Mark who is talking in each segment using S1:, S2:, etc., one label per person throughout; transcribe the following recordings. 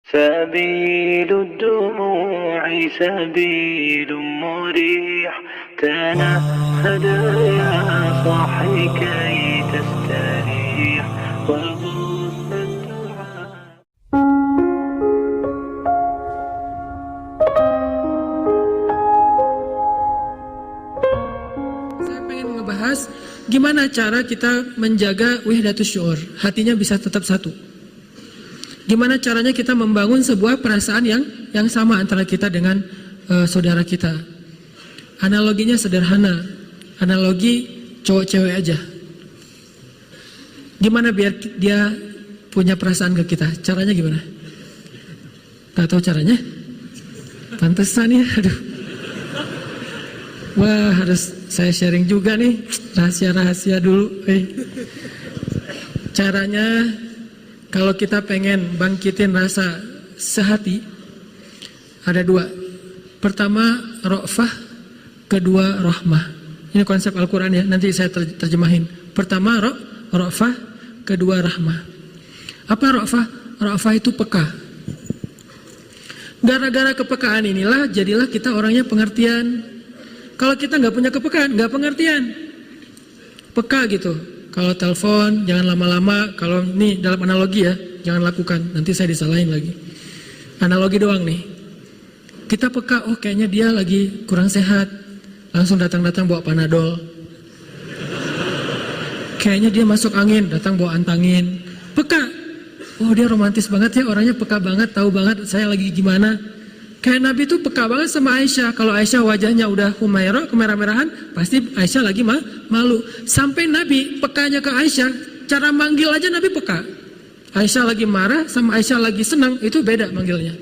S1: سبيل الدموع سبيل مريح تنهد يا صاحي كي تستريح وغص الدعاء.
S2: Saya pengen ngebahas gimana cara kita menjaga wihdatus syuur, hatinya bisa tetap satu. Gimana caranya kita membangun sebuah perasaan yang sama antara kita dengan saudara kita. Analoginya sederhana, analogi cowok cewek aja. Gimana biar dia punya perasaan ke kita? Caranya gimana? Gak tahu caranya? Pantesan ya, aduh. Wah, harus saya sharing juga nih, rahasia-rahasia dulu. Caranya, kalau kita pengen bangkitin rasa sehati, ada dua. Pertama, ra'fah, kedua, rahmah. Ini konsep Al-Quran ya, nanti saya terjemahin. Pertama, ra'fah, kedua, rahmah. Apa ra'fah? Ra'fah itu peka. Gara-gara kepekaan inilah, jadilah kita orangnya pengertian. Kalau kita nggak punya kepekaan, nggak pengertian. Peka gitu. Kalau telepon jangan lama-lama. Kalau ini dalam analogi ya, jangan lakukan. Nanti saya disalahin lagi. Analogi doang nih. Kita peka, oh kayaknya dia lagi kurang sehat. Langsung datang-datang bawa Panadol. Kayaknya dia masuk angin, datang bawa antangin. Peka. Oh dia romantis banget ya, orangnya peka banget, tahu banget saya lagi gimana. Kayak Nabi itu peka banget sama Aisyah. Kalau Aisyah wajahnya udah humairah, kemerah-merahan, pasti Aisyah lagi malu. Sampai Nabi pekanya ke Aisyah, cara manggil aja Nabi peka. Aisyah lagi marah sama Aisyah lagi senang, itu beda manggilnya.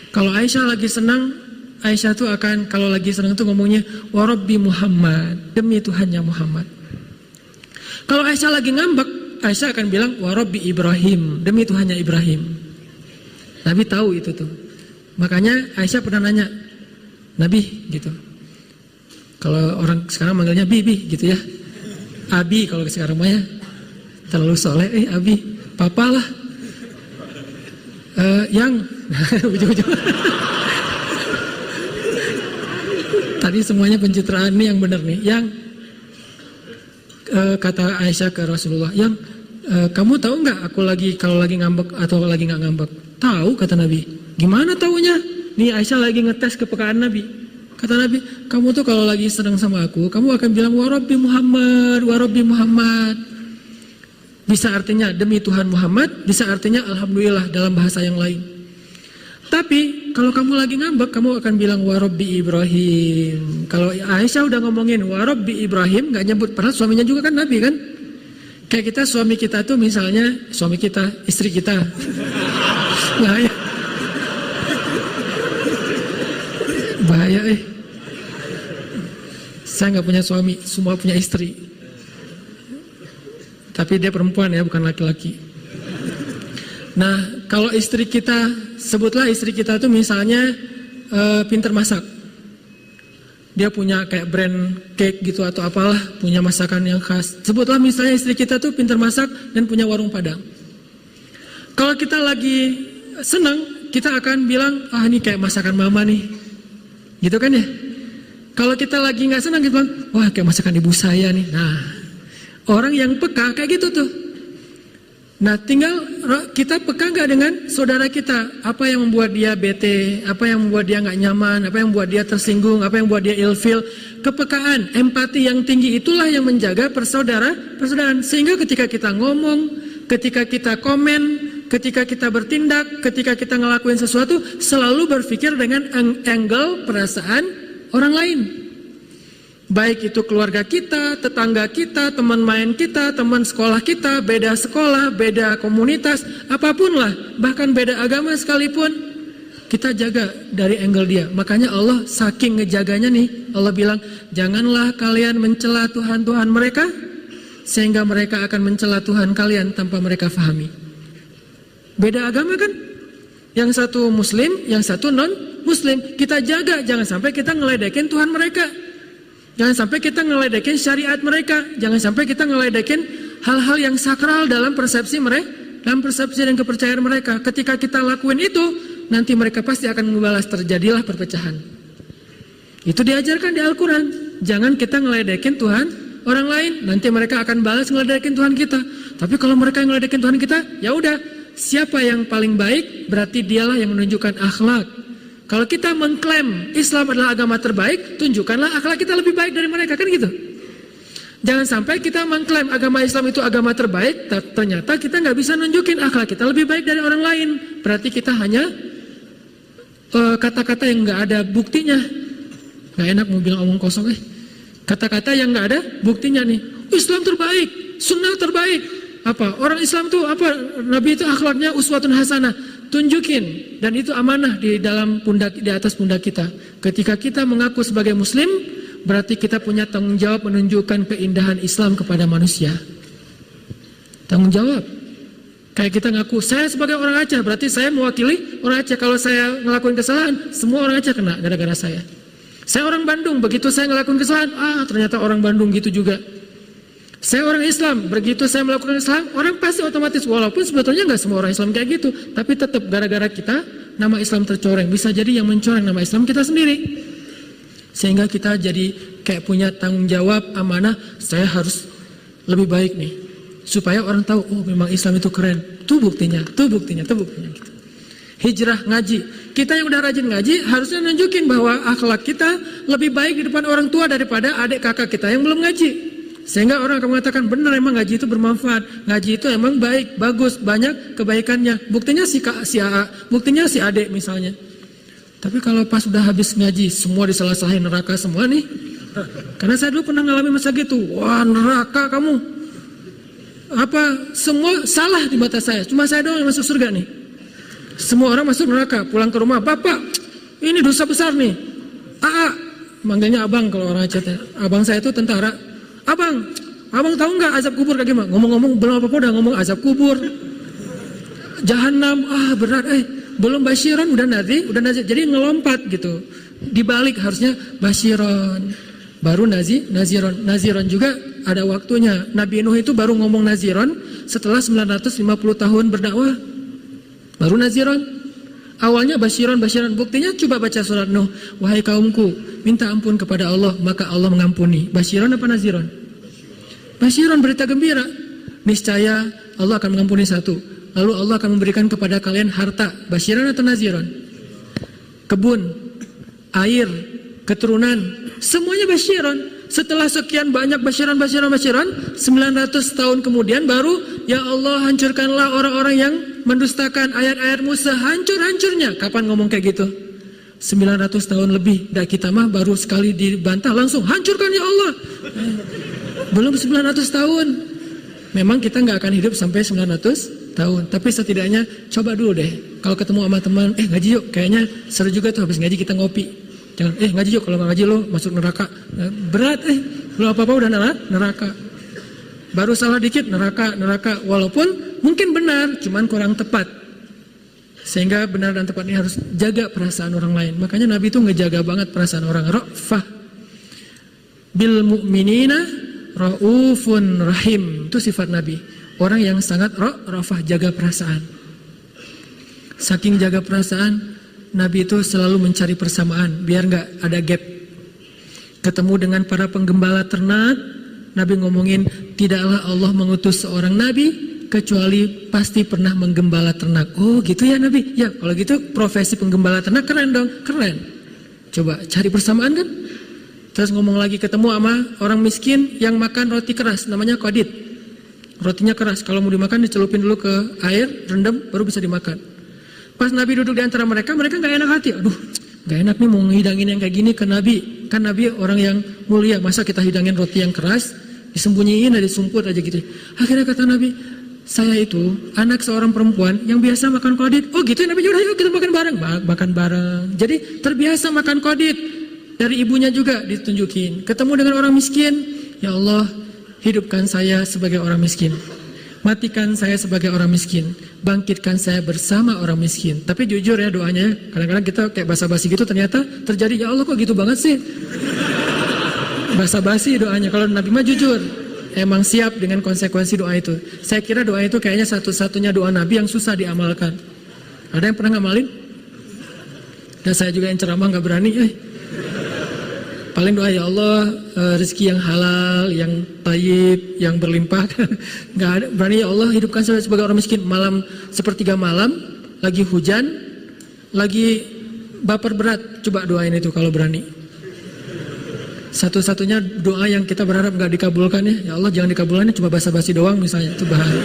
S2: Kalau Aisyah lagi senang, Aisyah tuh akan, kalau lagi senang tuh ngomongnya, wa Rabbi Muhammad, demi Tuhannya Muhammad. Kalau Aisyah lagi ngambek, Aisyah akan bilang, wa Rabbi Ibrahim, demi Tuhannya Ibrahim. Nabi tahu itu tuh. Makanya Aisyah pernah nanya, Nabi gitu. Kalau orang sekarang manggilnya Bibi gitu ya. Abi kalau sekarang mah ya. Terlalu soleh, Abi, Papa lah. Yang ujung-ujung. Tadi semuanya pencitraan nih yang benar nih. Yang kata Aisyah ke Rasulullah, yang kamu tahu nggak aku lagi kalau lagi ngambek atau lagi nggak ngambek? Tahu kata Nabi. Gimana taunya? Nih Aisyah lagi ngetes kepekaan Nabi. Kata Nabi, kamu tuh kalau lagi senang sama aku, kamu akan bilang wa Rabbi Muhammad, wa Rabbi Muhammad. Bisa artinya demi Tuhan Muhammad, bisa artinya alhamdulillah dalam bahasa yang lain. Tapi kalau kamu lagi ngambek, kamu akan bilang wa Rabbi Ibrahim. Kalau Aisyah udah ngomongin wa Rabbi Ibrahim, nggak nyebut, padahal suaminya juga kan Nabi kan? Kayak kita, suami kita tuh misalnya, suami kita, istri kita. Bahaya. Bahaya Saya nggak punya suami, semua punya istri. Tapi dia perempuan ya, bukan laki-laki. Nah, kalau istri kita, sebutlah istri kita tuh misalnya pinter masak. Dia punya kayak brand cake gitu atau apalah, punya masakan yang khas. Sebutlah misalnya istri kita tuh pinter masak dan punya warung Padang. Kalau kita lagi senang, kita akan bilang, ah ini kayak masakan mama nih. Gitu kan ya? Kalau kita lagi nggak senang, kita bilang, wah kayak masakan ibu saya nih. Nah, orang yang peka kayak gitu tuh. Nah, tinggal kita peka nggak dengan saudara kita? Persaudaraan. Apa yang membuat dia bete? Apa yang membuat dia nggak nyaman? Apa yang membuat dia tersinggung? Apa yang membuat dia ilfil? Kepekaan, empati yang tinggi itulah yang menjaga persaudaraan. Sehingga ketika kita ngomong, ketika kita komen, ketika kita bertindak, ketika kita ngelakuin sesuatu, selalu berpikir dengan angle perasaan orang lain. Baik itu keluarga kita, tetangga kita, teman main kita, teman sekolah kita, beda sekolah, beda komunitas, apapun lah, bahkan beda agama sekalipun, kita jaga dari angle dia. Makanya Allah saking ngejaganya nih, Allah bilang, janganlah kalian mencela Tuhan-Tuhan mereka, sehingga mereka akan mencela Tuhan kalian tanpa mereka fahami. Beda agama kan? Yang satu muslim, yang satu non muslim. Kita jaga, jangan sampai kita ngeledekin Tuhan mereka. Jangan sampai kita ngeledekin syariat mereka. Jangan sampai kita ngeledekin hal-hal yang sakral dalam persepsi dalam persepsi dan kepercayaan mereka. Ketika kita lakuin itu, nanti mereka pasti akan membalas, terjadilah perpecahan. Itu diajarkan di Al-Quran. Jangan kita ngeledekin Tuhan orang lain, nanti mereka akan balas ngeledekin Tuhan kita. Tapi kalau mereka yang ngeledekin Tuhan kita, ya udah, siapa yang paling baik berarti dialah yang menunjukkan akhlak. Kalau kita mengklaim Islam adalah agama terbaik, tunjukkanlah akhlak kita lebih baik dari mereka, kan gitu. Jangan sampai kita mengklaim agama Islam itu agama terbaik, ternyata kita nggak bisa nunjukin akhlak kita lebih baik dari orang lain. Berarti kita hanya kata-kata yang nggak ada buktinya. Nggak enak mau bilang omong kosong Kata-kata yang nggak ada buktinya nih. Islam terbaik, sunnah terbaik. Apa? Orang Islam tuh apa? Nabi itu akhlaknya uswatun hasanah. Tunjukin, dan itu amanah di dalam pundak, di atas pundak kita. Ketika kita mengaku sebagai Muslim, berarti kita punya tanggung jawab menunjukkan keindahan Islam kepada manusia. Tanggung jawab. Kayak kita ngaku, saya sebagai orang Aceh, berarti saya mewakili orang Aceh. Kalau saya ngelakuin kesalahan, semua orang Aceh kena gara-gara saya. Saya orang Bandung, begitu saya ngelakuin kesalahan, ternyata orang Bandung gitu juga. Saya orang Islam, begitu saya melakukan Islam, orang pasti otomatis, walaupun sebetulnya nggak semua orang Islam kayak gitu, tapi tetap gara-gara kita, nama Islam tercoreng. Bisa jadi yang mencoreng nama Islam kita sendiri. Sehingga kita jadi kayak punya tanggung jawab, amanah, saya harus lebih baik nih. Supaya orang tahu, oh memang Islam itu keren. Itu buktinya, itu buktinya, itu buktinya. Gitu. Hijrah ngaji. Kita yang udah rajin ngaji, harusnya nunjukin bahwa akhlak kita lebih baik di depan orang tua daripada adik kakak kita yang belum ngaji. Sehingga orang akan mengatakan, benar emang ngaji itu bermanfaat. Ngaji itu emang baik, bagus, banyak kebaikannya. Buktinya si AA, buktinya si adik misalnya. Tapi kalau pas udah habis ngaji, semua disalah-salahin, neraka semua nih. Karena saya dulu pernah ngalamin masa gitu. Wah, neraka kamu. Apa, semua salah di mata saya. Cuma saya doang yang masuk surga nih. Semua orang masuk neraka, pulang ke rumah. Bapak, ini dosa besar nih. AA, manggilnya abang kalau orang Aceh. Abang saya itu tentara. Abang tahu nggak azab kubur kayak gimana? Ngomong-ngomong belum apa-apa udah ngomong azab kubur. Jahanam, berat. Belum basyiron udah nazir, jadi ngelompat gitu. Dibalik harusnya basyiron, baru naziron juga ada waktunya. Nabi Nuh itu baru ngomong naziron setelah 950 tahun berdakwah. Baru naziron. Awalnya basyiron. Buktinya coba baca surat Nuh. Wahai kaumku, minta ampun kepada Allah, maka Allah mengampuni. Basyiron apa naziron? Basyiron, berita gembira. Niscaya Allah akan mengampuni satu. Lalu Allah akan memberikan kepada kalian harta. Basyiran atau naziran? Kebun, air, keturunan, semuanya basyiran. Setelah sekian banyak basyiran, 900 tahun kemudian baru, ya Allah hancurkanlah orang-orang yang mendustakan ayat-ayatmu sehancur-hancurnya. Kapan ngomong kayak gitu? 900 tahun lebih. Dan kita mah baru sekali dibantah langsung, hancurkan ya Allah. Belum 900 tahun. Memang kita nggak akan hidup sampai 900 tahun, tapi setidaknya coba dulu deh. Kalau ketemu sama teman, ngaji yuk, kayaknya seru juga tuh habis ngaji kita ngopi. Jangan, ngaji yuk, kalau nggak ngaji lo masuk neraka. Berat, belum apa-apa udah neraka. Baru salah dikit neraka. Walaupun mungkin benar, cuman kurang tepat. Sehingga benar dan tepat ini harus jaga perasaan orang lain. Makanya Nabi itu ngejaga banget perasaan orang. Ra'fah bil mu'minina Raufun rahim, itu sifat Nabi. Orang yang sangat rafah, jaga perasaan. Saking jaga perasaan, Nabi itu selalu mencari persamaan, biar nggak ada gap. Ketemu dengan para penggembala ternak, Nabi ngomongin, tidaklah Allah mengutus seorang Nabi, kecuali pasti pernah menggembala ternak. Oh gitu ya Nabi? Ya kalau gitu profesi penggembala ternak keren dong, keren. Coba cari persamaan kan? Terus ngomong lagi ketemu sama orang miskin yang makan roti keras, namanya qadid. Rotinya keras, kalau mau dimakan dicelupin dulu ke air, rendam, baru bisa dimakan. Pas Nabi duduk di antara mereka gak enak hati. Aduh, gak enak nih mau ngehidangin yang kayak gini ke Nabi. Kan Nabi orang yang mulia, masa kita hidangin roti yang keras, disembunyiin, disumput aja gitu. Akhirnya kata Nabi, saya itu anak seorang perempuan yang biasa makan qadid. Oh gitu ya Nabi, yaudah yuk kita makan bareng. Makan bareng. Jadi terbiasa makan qadid. Dari ibunya juga ditunjukin. Ketemu dengan orang miskin, ya Allah, hidupkan saya sebagai orang miskin. Matikan saya sebagai orang miskin. Bangkitkan saya bersama orang miskin. Tapi jujur ya doanya, kadang-kadang kita kayak basa-basi gitu ternyata terjadi, ya Allah kok gitu banget sih. Basa-basi doanya. Kalau Nabi mah jujur. emang siap dengan konsekuensi doa itu. Saya kira doa itu kayaknya satu-satunya doa Nabi yang susah diamalkan. Ada yang pernah ngamalin? Dan saya juga yang ceramah nggak berani. Paling doa, ya Allah, rezeki yang halal, yang tayyib, yang berlimpah. Nggak ada berani, ya Allah hidupkan saya sebagai orang miskin. Malam sepertiga malam, lagi hujan, lagi baper berat. Coba doain itu kalau berani. Satu-satunya doa yang kita berharap nggak dikabulkan ya Allah jangan dikabulkan, cuma basa-basi doang misalnya, itu bahaya.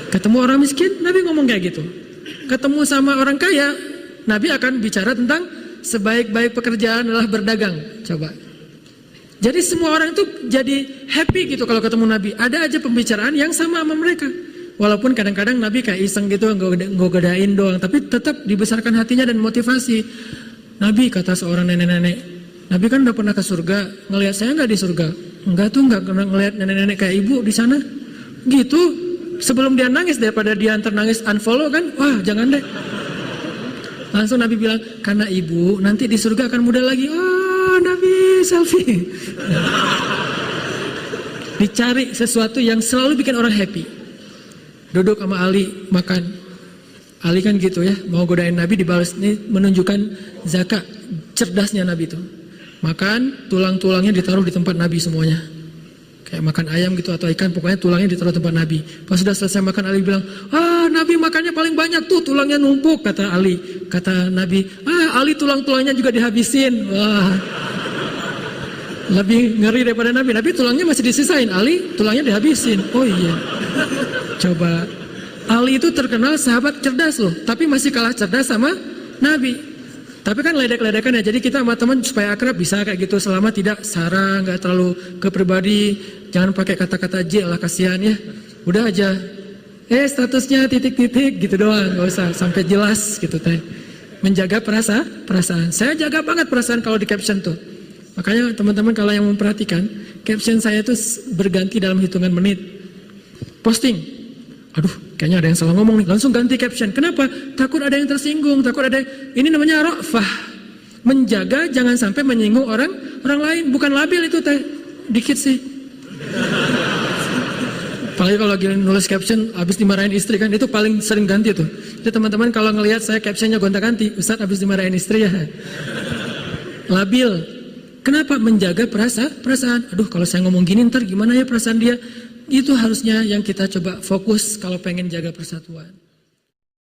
S2: Ketemu orang miskin, Nabi ngomong kayak gitu. Ketemu sama orang kaya, Nabi akan bicara tentang sebaik-baik pekerjaan adalah berdagang. Coba. Jadi semua orang itu jadi happy gitu kalau ketemu Nabi. Ada aja pembicaraan yang sama mereka. Walaupun kadang-kadang Nabi kayak iseng gitu, godain doang, tapi tetap dibesarkan hatinya dan motivasi. Nabi, kata seorang nenek-nenek, Nabi kan udah pernah ke surga, ngelihat saya nggak di surga? Enggak tuh, nggak pernah ngelihat nenek-nenek kayak ibu di sana. Gitu. Sebelum dia nangis, daripada dia nangis unfollow kan, wah jangan deh. Langsung Nabi bilang, karena ibu nanti di surga akan muda lagi. Oh Nabi selfie. Dicari sesuatu yang selalu bikin orang happy. Duduk sama Ali makan. Ali kan gitu ya, mau godain Nabi dibalas. Ini menunjukkan zakat cerdasnya Nabi itu. Makan, tulang-tulangnya ditaruh di tempat Nabi semuanya. Kayak makan ayam gitu atau ikan, pokoknya tulangnya ditaruh di tempat Nabi. Pas sudah selesai makan, Ali bilang, Nabi makannya paling banyak tuh, tulangnya numpuk, kata Ali. Kata Nabi, Ali tulang-tulangnya juga dihabisin. Wah, lebih ngeri daripada Nabi. Nabi tulangnya masih disisain, Ali tulangnya dihabisin. Oh iya. Coba, Ali itu terkenal sahabat cerdas loh, tapi masih kalah cerdas sama Nabi. Tapi kan ledek-ledekan ya, jadi kita sama teman supaya akrab bisa kayak gitu, selama tidak sara, nggak terlalu ke pribadi, jangan pakai kata-kata J lah, kasihan ya. Udah aja, statusnya titik-titik gitu doang, nggak usah sampai jelas gitu teh. Menjaga perasaan. Saya jaga banget perasaan kalau di caption tuh. Makanya teman-teman kalau yang memperhatikan, caption saya tuh berganti dalam hitungan menit. Posting. Aduh, kayaknya ada yang salah ngomong nih. Langsung ganti caption. Kenapa? Takut ada yang tersinggung. Takut ada ini namanya ra'fah. Menjaga jangan sampai menyinggung orang lain. Bukan labil itu teh. Dikit sih. Apalagi kalau lagi nulis caption habis dimarahin istri kan, itu paling sering ganti tuh. Jadi teman-teman kalau ngelihat saya captionnya gonta-ganti, Ustaz habis dimarahin istri ya. Labil. Kenapa? Menjaga perasaan. Aduh, kalau saya ngomong gini ntar gimana ya perasaan dia? Itu harusnya yang kita coba fokus kalau pengen jaga persatuan.